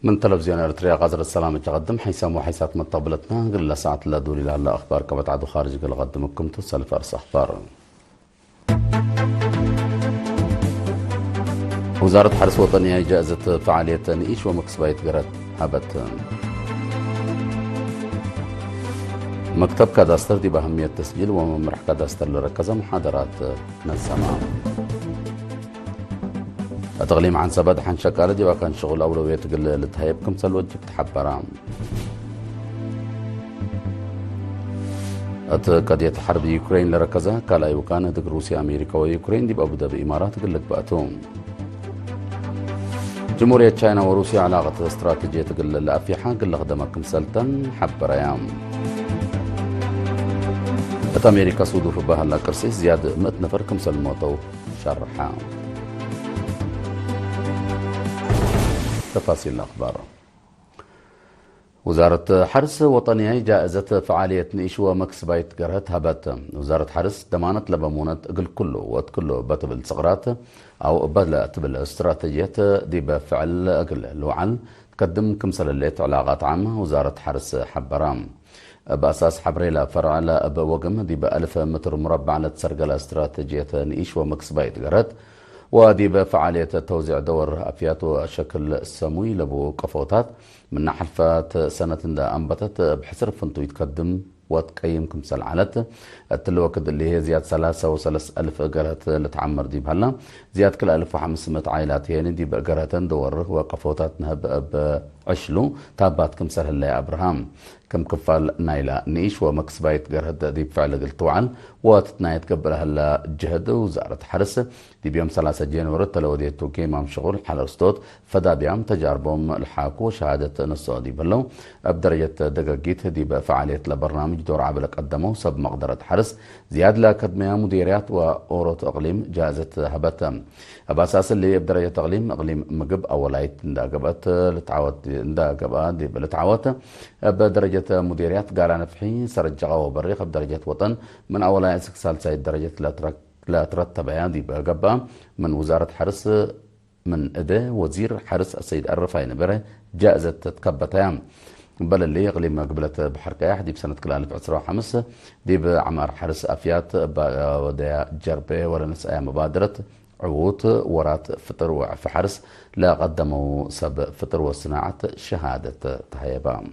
من تلفزيون اريتريا غازر السلام تقدم حيسام وحيسات مطبلتنا قل ساعة لا دولي لا اخبار كبت عدو خارج قل قدمكم توصل فارس اخبار. وزارة حرس وطنية جائزة فعالية نئيش ومكسبايت قرات هبت. مكتب كاداستر دي بأهمية تسجيل وممرح كاداستر لركز محاضرات نسمع. تغليم عن سباد حن شكالة دي وكان شغل أولوية تقل لتهيبكم سلوجب تحبرام. قضية حرب يوكرين لركزها كالا يوكان دق روسيا أمريكا ويوكرين دي بأبو ظبي إمارات قلت بأتوم. جمهورية تشاينا وروسيا علاقة استراتيجية تقل لأفيحة قل خدمكم سلطن حبريام. أمريكا صدور بها لا كرسيس زيادة 100 نفر كمسل موتو شرحا. تفاصيل الأخبار. وزارة حرس وطنية جائزة فعالية نئيش ومكسبايت قرهت هبت. وزارة حرس دمانت لبمونة قل كله وتكله بتبل صغرات أو بلا تبل استراتيجية دي بفعل أقل الوعل تقدم كمسل الليت علاقات عامة. وزارة حرس حبرام بأساس حبريلا فرع لا بوقم دي ب1000 متر مربع لتسرقل استراتيجية نئيش ومكسبايت قرهت ودي بفعالية توزيع دور أفيات وشكل سموي لبو قفوتات من حلفات سنة دا أنبتت بحسر فنتو يتقدم وتقيم كمسل علت التلوكد اللي هي زياد 33,000 قرهت لتعمر دي بهلا زياد كل 1500 عائلات يعني دي بقرهتن دور وقفوتات نهب بعشلو تابات كمسل هلا أبراهام كم كفال نايلا نيش ومكسبايت قرهد دي بفعل قلت وعن وتتنايت قبل هلا جهد وزارة حرس دي بيوم 3 جانوري تلودي توكي مام شغل حلرستوت فدا بيام تجاربهم الحاكو شهادة نصو دي بلو بدرجة دقاقيت دي بفعالية لبرنامج دور عبلك قدمو سب مقدرة حرس زياد لأكاديمية مديريات وأوروت أقليم جائزة هبت بأساس اللي بدرجة أقليم أقليم مقب أولايت دا قبت لتعوت دا قبت دي بلتعوت بدرجة مديريات قال نفحي سرجعه وبريق بدرجة وطن من أولا سكسال سايد درجة لا ترتب عادي بقبة من وزارة حرس من أداء وزير حرس السيد الرفاعي نبره جائزة تكبتها بل اللي يغلي ما قبلت بحركة دي بسنة كل 2015 دي بعمر حرس أفيات وديا جربة ورنس أيام مبادرة عوت ورات فطر وعف حرس لا قدموا سب فطر وصناعة شهادة تهيبام.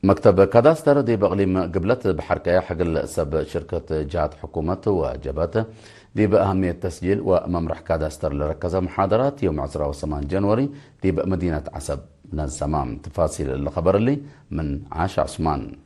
مكتب كاداستر دي بأقليم قبلت بحركة حقل سب شركة جهات حكومة وجبات دي بأهمية تسجيل وممرح كاداستر لركز محاضرات يوم 8 جانوري دي بمدينة عسب من الزمام. تفاصيل الخبر اللي من عاش عثمان.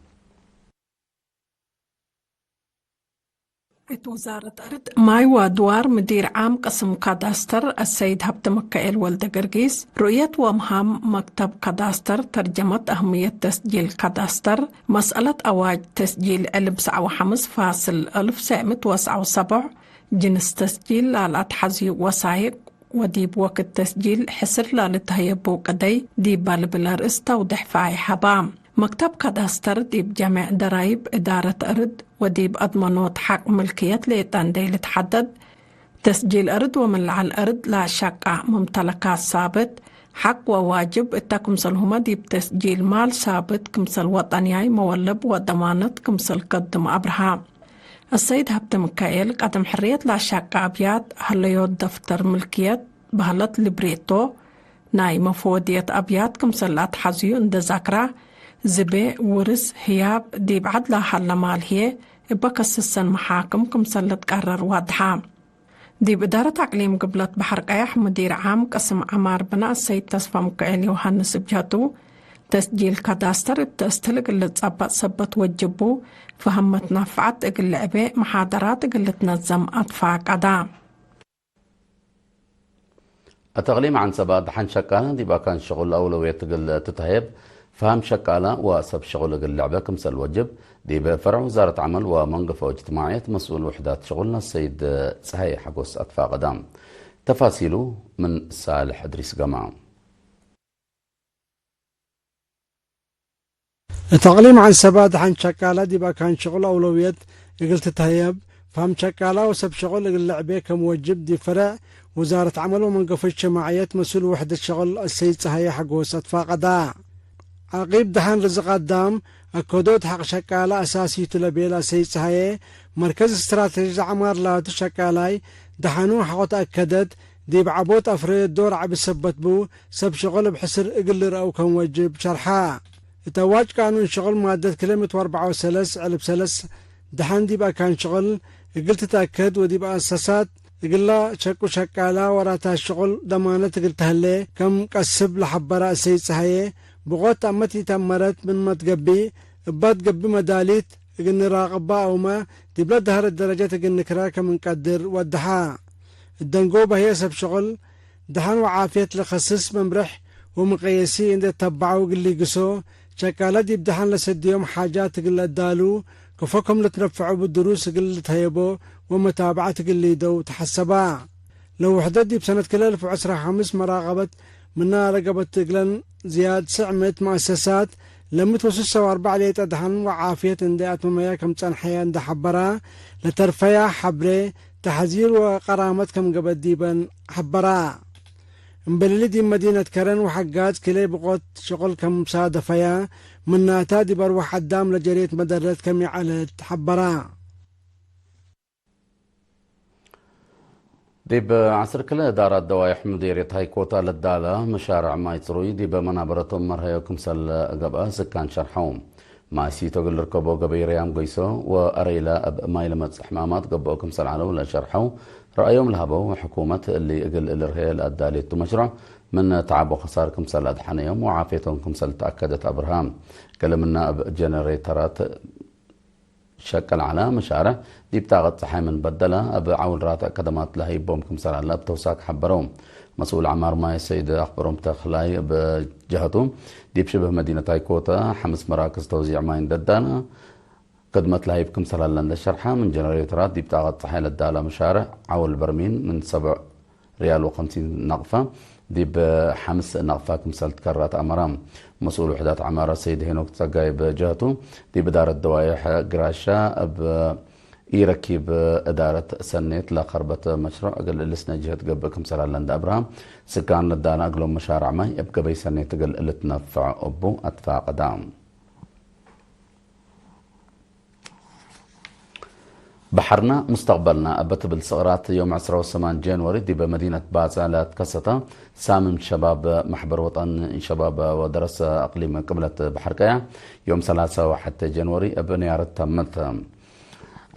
وزارة أرض ماي ودوار مدير عام قسم كاداستر السيد هبت مكائل ولد قرقيس رؤية ومهام مكتب كاداستر ترجمة أهمية تسجيل كاداستر مسألة أواج تسجيل 1997 جنس تسجيل للأتحزي وسايق وديب وقت تسجيل حسر للتهيبو قدي ديب بالبلار استوضح فاي حبام. مكتب كاداستر ديب جامع درايب إدارة أرض وديب أضمنوت حق ملكية ليتان دي لتحدد تسجيل أرض وملع الأرض لا شقة ممتلكات ثابت حق وواجب التكمسلهما ديب تسجيل مال ثابت كمسل وطنياي مولب وضمانت كمسل قدم أبرهام. السيد هبت مكايل قدم حرية لا شقة أبيات هليوت دفتر ملكية بهلت لبريتو ناي مفودية أبيات كمسل لا تحزيو اند ذاكرة زبي ورس هياب دي بعد لا حل مال هي بكس السن محاكم كمسل تقرر واضحة. دي بإدارة تعليم قبلت بحر قياح مدير عام قسم عمار بناء السيد تصفى مكايل يوحنس بجاتو تسجيل كاداستر بتستلق اللي تصبت سبت وجبو فهمت نفعت اقل عباء محاضرات اقل تنظم أطفاق أدام. التغليم عن سباد حن شكالة دي بقى كان شغل أولوية تقل تتهيب فهم شكالة وسب شغل اقل لعبة كمسل وجب دي بفرع وزارة عمل ومنقفة واجتماعية مسؤول وحدات شغلنا السيد سهي حقوس أطفاق أدام. تفاصيله من صالح إدريس جماعة. التعليم عن سباد عن شكالة دي بقى كان شغل أولوية قلت تهيب فهم شكالة وسب شغل اللعبة كموجب دي فرع وزارة عمل ومنقف الجماعيات مسؤول وحدة شغل السيد صهيا حقوس أتفاقدا عقيب دهان رزق الدام أكودوت حق شكالة أساسي تلبيلا سيد صهيا مركز استراتيجي عمار لا تشكالاي دهانو حقوت أكدت دي بعبوت أفريد دور عب السبت بو سب شغل بحسر إقلر أو كان وجب شرحا تواج قانون شغل مادة كلمة 4 علب سلس دحان دي بقى كان شغل قلت تأكد ودي بقى أساسات قلا شكو شكالا وراتا الشغل ضمانة قلتها لي كم قسب لحبرا السيد صهيا بغوت أمتي تمرت من ما تقبي بات قبي مداليت قلن راقبا أو ما دي بلا دهر الدرجات قلن كراكا من قدر ودحا الدنقوبة هي سب شغل دحان وعافية لخصص ممرح ومقيسي عند تبعو قلي قسو شكالة دي بدحان لسديهم حاجات قل الدالو كفوكم لترفعوا بالدروس قل تهيبو ومتابعة قلي دو تحسبا لو وحدة دي بسنة كل 2015 مراقبة منها رقبت قلن زياد 900 مؤسسات لم توسس 4 ليت دحان وعافية انديات مميا كم تنحيا اند حبرا لترفيا حبري تحذير وقرامت كم قبل ديبا حبرا مبللي دي مدينة كرن وحقات كلي بقوت شغل كم صادفيا من ناتادي بروح الدام لجريت مدرت كم على حبرا ديب عصر كلا إدارة دوايح مديرية هاي كوتا للدالة مشارع ما يتروي ديب منابرتهم مرهيو كمسل قبا سكان شرحهم ما سيتو قل ركبو قبي ريام قيسو وأريلا أب مايلة متحمامات قبو كمسل علو لشرحو رأيهم لهبو حكومة اللي قل الرهية الأدالي مشروع من تعب وخسار كمسل أدحانيهم وعافيتهم كمسل تأكدت أبرهام كلمنا جنريترات شكل على مشارع دي بتاغت صحي من بدلة عول رات أكاديمات لهي بوم كمسر على بتوساك حبروم مسؤول عمار ماي السيد أخبرهم تخلاي بجهتهم دي بشبه مدينة هايكوتا 5 مراكز توزيع ماين ددانا قدمت لهي بكمسر على الشرحة من جنريترات دي بتاغت صحي للدالة مشارع عول برمين من 7 ريال و50 نقفة دي ب5 نقفة كمسل تكررت أمرام مسؤول وحدات عمارة سيد هينوك تسقاي بجهته دي بدارة دوايح قراشا يركب إدارة سنيت لخربة مشروع أقل لسنا جهة قبل كمسل لاند أبراهام سكان لدانا أقلهم مشارع ما يبقى بي سنيت أقل اللي تنفع أبو أتفاق دام بحرنا مستقبلنا أبت بالصغرات يوم 18 جانوري دي بمدينة بازا لا تكستا سامم شباب محبر وطن شباب ودرس أقليم قبلة بحركايا يوم 3 جانوري أبنيارة تمت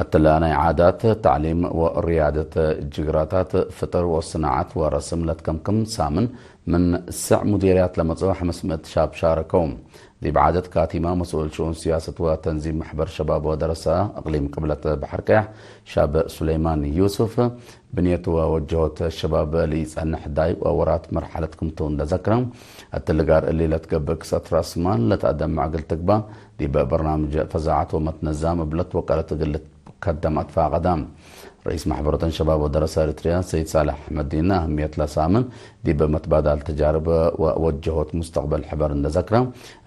التلانة عادات تعليم وريادة جغراتات فطر والصناعات ورسم لتكمكم سامن من 9 مديريات لمتصوح 500 شاب شاركوم دي بعادة كاتمة مسؤول شؤون سياسة وتنظيم محبر شباب ودرسة أقليم قبلة بحركاح شاب سليمان يوسف بنية ووجهت الشباب ليسألن حداي وورات مرحلتكم تون لذكرهم التلقار اللي لتقبك ستر اسمان لتقدم مع قلتقبا دي برنامج فزاعات ومتنظام بلت وقالت قلت قدمت فاقدام رئيس محبرة شباب ودراسة إريتريا سيد صالح أحمد دينا أهمية لسامن دي بمتبادل تجارب ووجهت مستقبل حبر ذكرى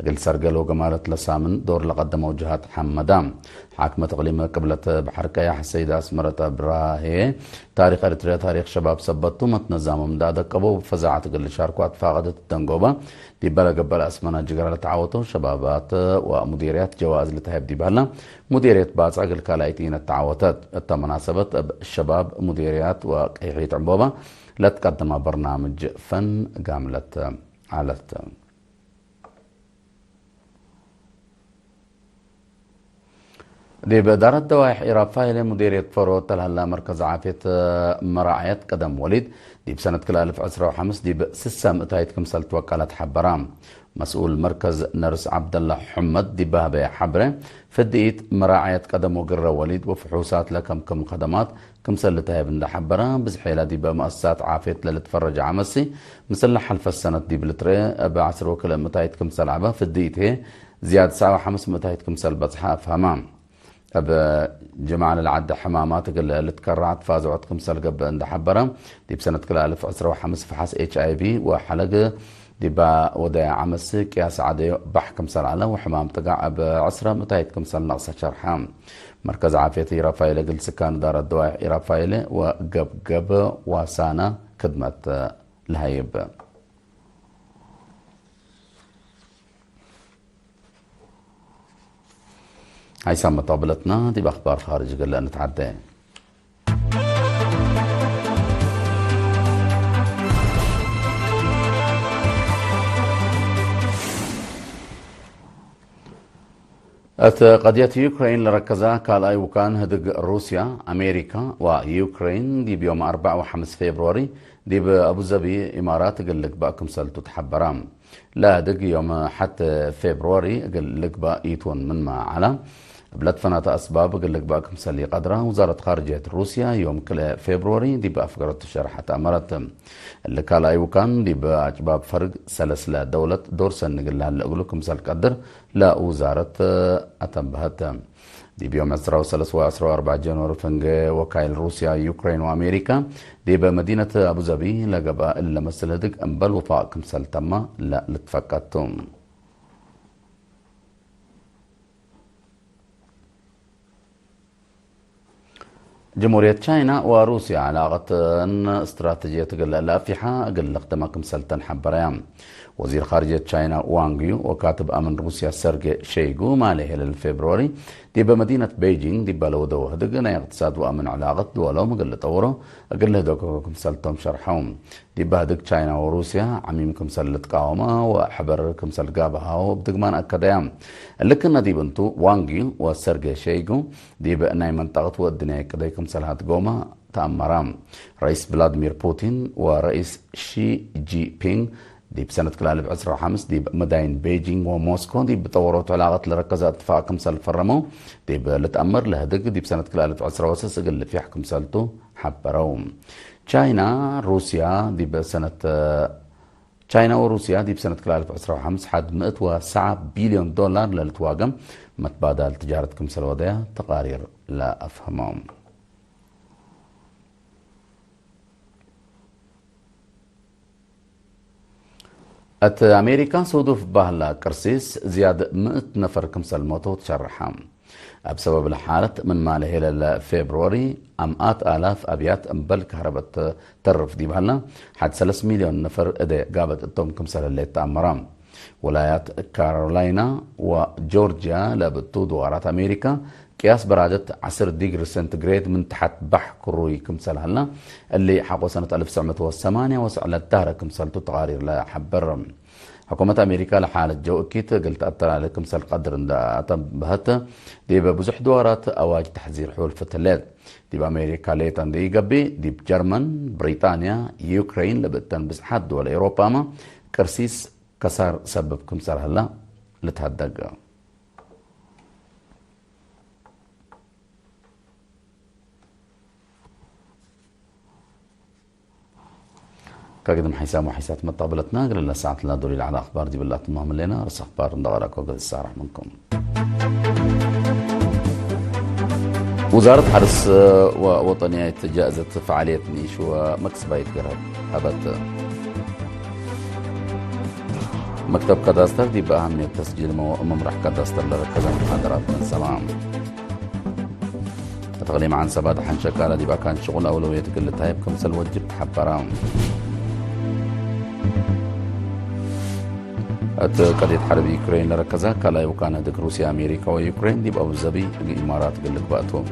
قل سرقل وقمالة لسامن دور لقدم وجهات حمدام حاكمة تقليم قبلة بحركة السيدة أسمرة براهي تاريخ إريتريا تاريخ شباب سبتو متنظام مدادة قبو فزاعة قل شاركوات فاقدت التنقوبة دي بلا قبل أسمنا جغرة تعاوتو شبابات ومديريات جواز لتهيب دي بهلا مديرية باز عقل كالايتين التعاوتات التمناسبة الشباب مديريات وكيحية عبوبة لا تقدم برنامج فن قاملة علت دي بدارة دوايح إرافايلة مديرية فروت تلهلا مركز عافية مراعية قدم وليد دي بسنة كل 2015 دي بسسة متايت كمسل توكلت حبرام مسؤول مركز نرس عبد الله حمد دي بابا حبره فديت مراعية قدم وقرة وليد وفحوصات لكم خدمات كمسل تهيب عند حبرة بزحيلة دي بمؤسسات عافية للتفرج عمسي مسلح حلف السنة دي بلتري بعصر وكل متايت كمسل عبا فديت هي زياد ساعة 5 متايت كمسل بصحة فهمام جماعة العد حمامات اللي تكرعت فازوا عندكم سلقب عند حبرة دي بسنة كل 2015 فحص HIV وحلقة دي با وداع عمس قياس عادي بحكم سل على وحمام تقع بعسرة متايتكم سل نقصة شرحام مركز عافية رافايلة قل سكان دار الدواء رافايلة وقب واسانا خدمة الهيب. هاي سامة طابلتنا دي بأخبار خارج قلنا نتعدى. قضية يوكرين لركزها كالاي وكان هدق روسيا أمريكا ويوكرين دي بيوم 4 و5 فبراير دي بأبو ظبي إمارات قال لك باكم سلتو تحبرام لا هدق يوم حتى فبراير قال لك بايتون من ما على بلاد فنات أسباب قال لك باكم سلي قدرها وزارة خارجية روسيا يوم كل فبراير دي بأفقرت شرحة أمرت اللي كالاي وكان دي بأجباب فرق سلسلة دولة دور سن قال لها اللي أقولكم سل قدر لا وزارة أتنبهت دي بيوم 13 جانوري فنج وكايل روسيا يوكرين وأمريكا دي بمدينة أبو ظبي لقبا إلا مسلدك أنبل وفاقكم سل تما لا لتفقدتم. جمهورية تشاينا وروسيا علاقة استراتيجية الأفحة قل اختماكم سلطان حبريان وزير خارجية تشاينا وانغيو وكاتب أمن روسيا سيرجي شيغو ماليه للفبراير دي بمدينة بيجين دي بلودو هدقنا اقتصاد وأمن علاقة دولهم قل طورو قل هدوكم سلطهم شرحهم دي بهدق تشاينا وروسيا عميمكم سلط قاومة وحبركم سلقابها وبدقمان أكدام لكن دي بنتو وانغيو وسيرجي شيغو دي بأناي منطقة والدنيا كديكم سلهات قومة تأمرام رئيس فلاديمير بوتين ورئيس شي جي بينغ دي بسنة كلالب 15 دي بمداين بيجين وموسكو دي بطورات علاقات لركزة اتفاقكم سال فرمو دي بلتأمر لهدق دي بسنة كلالب 16 قل في حكم سالتو حبروم تشاينا روسيا دي بسنة تشاينا وروسيا دي بسنة كلالب 15 حد 107 بليون دولار للتواقم متبادل تجارتكم سالودية تقارير لا أفهمهم. أمريكا صودف بهلا كرسيس زيادة 100 نفر كمسل موتو تشرحهم بسبب الحالة من ماله إلى فبراير مئات آلاف أبيات أمبل كهرباء ترف دي بهلا حد 3 مليون نفر إدي قابت التوم كمسل اللي تأمرام ولايات كارولاينا وجورجيا لبتو دوارات أمريكا قياس برادة 10 ديجري سنتيغريد من تحت بح كروي كمسل هلا اللي حقو سنة 1908 وسعلت دهرة كمسلتو تقارير لا حبرم حكومة أمريكا لحالة جو أكيد قلت أثر على كمسل قدر أتنبهت دي ببزح دوارات أواج تحذير حول فتلات دي بأمريكا ليتان دي قبي دي بجرمن بريطانيا يوكرين لبتن بزحات دول أوروبا ما كرسيس كسر سبب كمسل هلا لتهدق. كقدم حسام وحسات مطابلتنا قل الله ساعة لا دوري على أخبار دي بالله تمام لنا رس أخبار ندورك وقد الساعة منكم. وزارة حرس وطنية جائزة فعالية نيش ومكسبة يتقرب هبت مكتب كاداستر دي بأهمية تسجيل ممرح كاداستر لركز المحاضرات من سلام تغليم عن سبادة حنشكالة دي بقى كان شغل أولوية كل تايب كمسل وجب حبرام قضية حرب يوكرين لركزها كلا وكان هدك روسيا أمريكا ويوكرين دي بأبو ظبي الإمارات قلت بأتهم.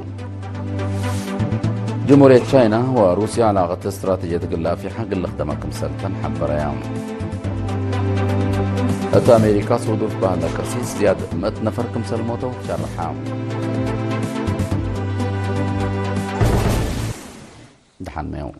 جمهورية تشاينا وروسيا علاقة استراتيجية قلها في حق اللي خدمكم سلطان حبريان أمريكا صدور بهذا كرسيس زيادة 100 نفر كمسل موتو شرحام دحن ميو